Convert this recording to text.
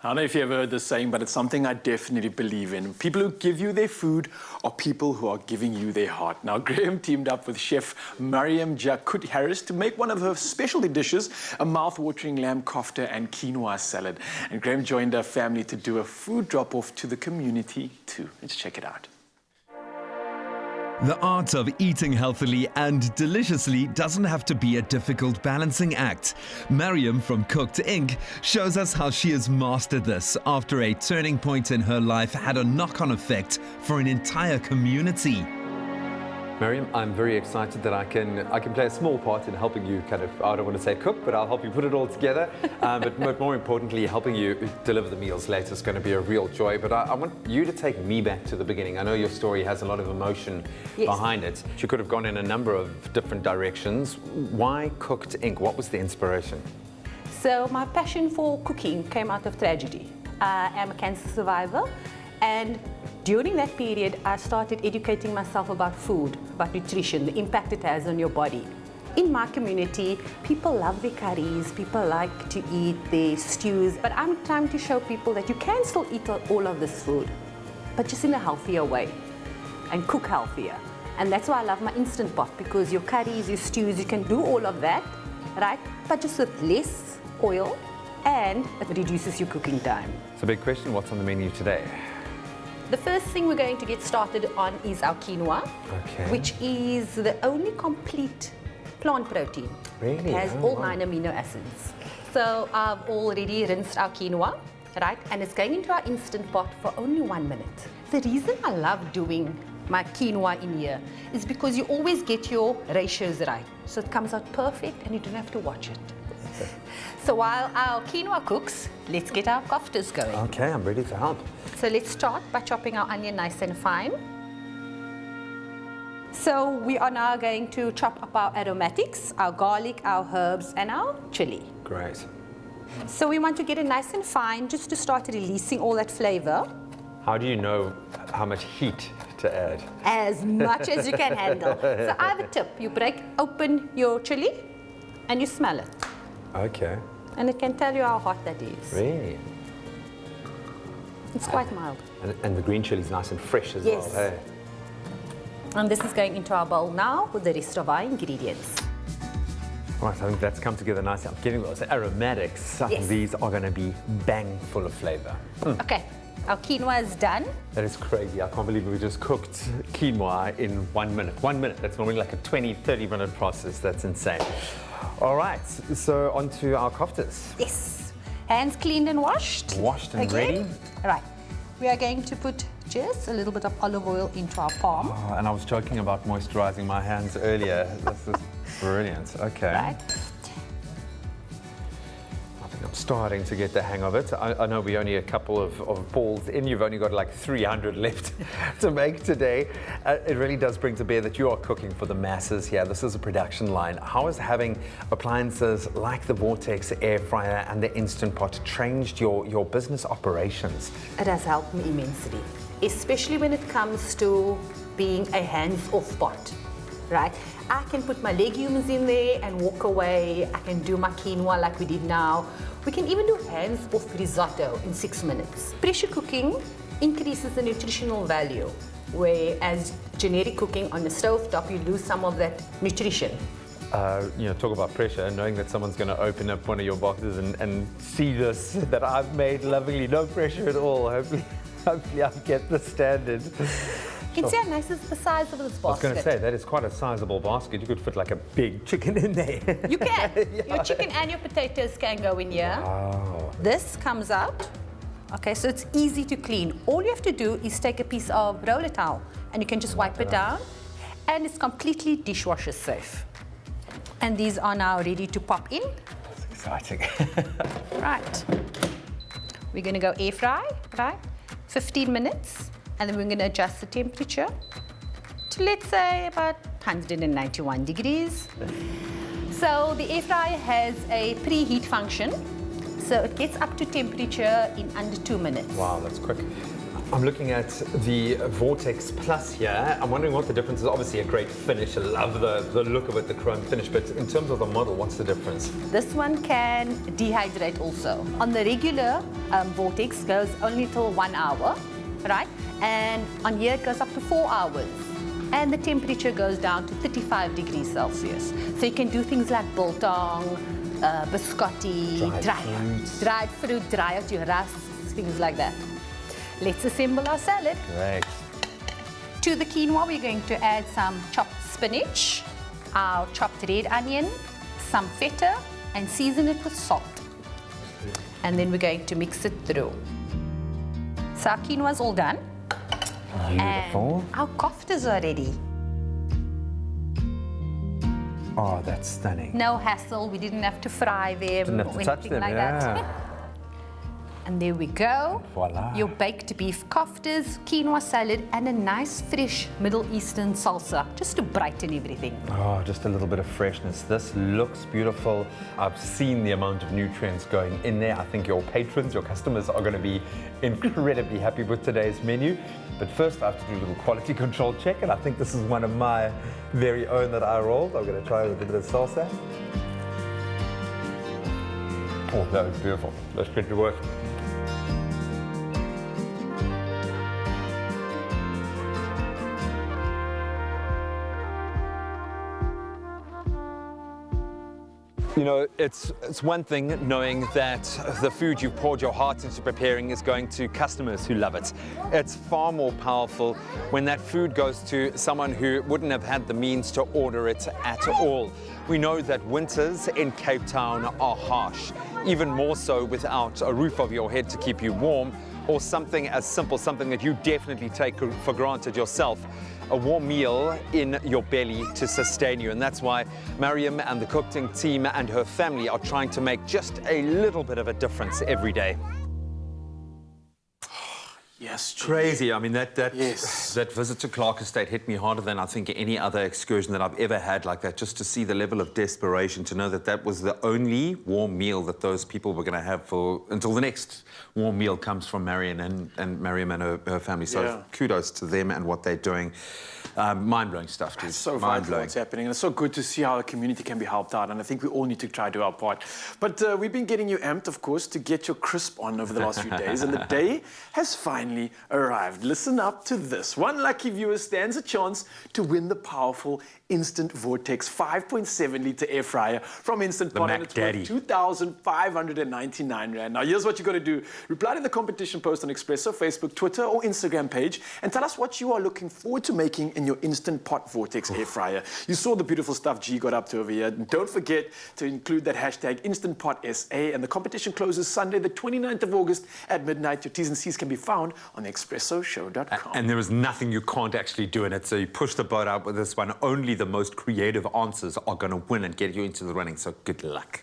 I don't know if you ever heard this saying, but it's something I definitely believe in. People who give you their food are people who are giving you their heart. Now, Graeme teamed up with Chef Mariam Harris to make one of her specialty dishes, a mouth-watering lamb kofta and quinoa salad. And Graeme joined her family to do a food drop-off to the community too. Let's check it out. The art of eating healthily and deliciously doesn't have to be a difficult balancing act. Mariam from Cooked Inc. shows us how she has mastered this after a turning point in her life had a knock-on effect for an entire community. Mariam, I'm very excited that I can play a small part in helping you kind of, I don't want to say cook, but I'll help you put it all together. But more importantly, helping you deliver the meals later is going to be a real joy. But I want you to take me back to the beginning. I know your story has a lot of emotion behind it. You could have gone in a number of different directions. Why Cooked Inc.? What was the inspiration? So my passion for cooking came out of tragedy. I am a cancer survivor, and during that period, I started educating myself about food, about nutrition, the impact it has on your body. In my community, people love their curries, people like to eat their stews, but I'm trying to show people that you can still eat all of this food, but just in a healthier way, and cook healthier. And that's why I love my Instant Pot, because your curries, your stews, you can do all of that, right? But just with less oil, and it reduces your cooking time. So big question, what's on the menu today? The first thing we're going to get started on is our quinoa, which is the only complete plant protein. Really? It has all 9 amino acids. So I've already rinsed our quinoa, right? And it's going into our Instant Pot for only 1 minute. The reason I love doing my quinoa in here is because you always get your ratios right. So it comes out perfect and you don't have to watch it. So while our quinoa cooks, let's get our koftas going. Okay, I'm ready to help. So let's start by chopping our onion nice and fine. So we are now going to chop up our aromatics, our garlic, our herbs, and our chili. Great. So we want to get it nice and fine just to start releasing all that flavor. How do you know how much heat to add? As much as you can handle. So I have a tip. You break open your chili and you smell it. Okay. And it can tell you how hot that is. Really? It's quite mild. And the green chili is nice and fresh as well. Hey? And this is going into our bowl now with the rest of our ingredients. Right, I think that's come together nicely. I'm getting those aromatics. I think these are going to be bang full of flavor. Okay, our quinoa is done. That is crazy. I can't believe we just cooked quinoa in 1 minute. 1 minute, that's normally like a 20, 30-minute process. That's insane. All right, so on to our koftas. Yes, hands cleaned and washed. Washed and ready. Right, we are going to put just a little bit of olive oil into our palm. Oh, and I was joking about moisturizing my hands earlier. This is brilliant. Okay. Right. I think I'm starting to get the hang of it. I know we're only a couple of balls in. You've only got like 300 left to make today. It really does bring to bear that you are cooking for the masses here. This is a production line. How has having appliances like the Vortex air fryer and the Instant Pot changed your business operations? It has helped me immensely, especially when it comes to being a hands-off pot, right? I can put my legumes in there and walk away. I can do my quinoa like we did now. We can even do hands-off risotto in 6 minutes. Pressure cooking increases the nutritional value, whereas generic cooking on the stovetop, you lose some of that nutrition. Talk about pressure, knowing that someone's going to open up one of your boxes and see this that I've made lovingly, no pressure at all. Hopefully I'll get the standard. You can see how nice is the size of this basket. I was going to say, that is quite a sizable basket. You could fit like a big chicken in there. You can. Your chicken and your potatoes can go in here. Wow. This comes out. Okay, so it's easy to clean. All you have to do is take a piece of roller towel and you can just wipe it down, and it's completely dishwasher safe. And these are now ready to pop in. That's exciting. Right. We're going to go air fry, right? 15 minutes. And then we're going to adjust the temperature to, let's say, about 191 degrees. So the air fryer has a preheat function. So it gets up to temperature in under 2 minutes. Wow, that's quick. I'm looking at the Vortex Plus here. I'm wondering what the difference is. Obviously a great finish. I love the look of it, the chrome finish, but in terms of the model, what's the difference? This one can dehydrate also. On the regular Vortex goes only till 1 hour, right? And on here it goes up to 4 hours. And the temperature goes down to 35 degrees Celsius. So you can do things like biltong, biscotti, dried fruit, dry out your rusks, things like that. Let's assemble our salad. Great. To the quinoa, we're going to add some chopped spinach, our chopped red onion, some feta, and season it with salt. And then we're going to mix it through. So our quinoa's all done. Beautiful. And our koftas are ready. Oh, that's stunning. No hassle, we didn't have to fry them Didn't have or to touch anything them, like yeah. that. And there we go. Voila. Your baked beef koftas, quinoa salad, and a nice fresh Middle Eastern salsa, just to brighten everything. Oh, just a little bit of freshness. This looks beautiful. I've seen the amount of nutrients going in there. I think your patrons, your customers are going to be incredibly happy with today's menu. But first I have to do a little quality control check, and I think this is one of my very own that I rolled. I'm going to try with a bit of salsa. Oh, that was beautiful. Let's get to work. You know, it's one thing knowing that the food you've poured your heart into preparing is going to customers who love it. It's far more powerful when that food goes to someone who wouldn't have had the means to order it at all. We know that winters in Cape Town are harsh, even more so without a roof over your head to keep you warm, or something as simple, something that you definitely take for granted yourself, a warm meal in your belly to sustain you. And that's why Mariam and the cooking team and her family are trying to make just a little bit of a difference every day. Yes, Jimmy. Crazy. I mean, that Yes. that visit to Clark Estate hit me harder than I think any other excursion that I've ever had like that, just to see the level of desperation, to know that that was the only warm meal that those people were going to have for until the next warm meal comes from Mariam and Mariam and her family. So Yeah. kudos to them and what they're doing. Mind-blowing stuff, dude. It's so vital what's happening, and it's so good to see how the community can be helped out, and I think we all need to try to do our part. But we've been getting you amped, of course, to get your crisp on over the last few days, and the day has finally arrived. Listen up to this. One lucky viewer stands a chance to win the powerful Instant Vortex 5.7-litre air fryer from Instant Pot, and it's worth 2,599 Rand. Now, here's what you got to do. Reply to the competition post on Expresso, Facebook, Twitter, or Instagram page, and tell us what you are looking forward to making in your Instant Pot Vortex air fryer. You saw the beautiful stuff G got up to over here. And don't forget to include that hashtag InstantPotSA, and the competition closes Sunday, the 29th of August at midnight. Your T's and C's can be found on expressoshow.com. And there is nothing you can't actually do in it, so you push the boat out with this one. Only the most creative answers are going to win and get you into the running, so good luck.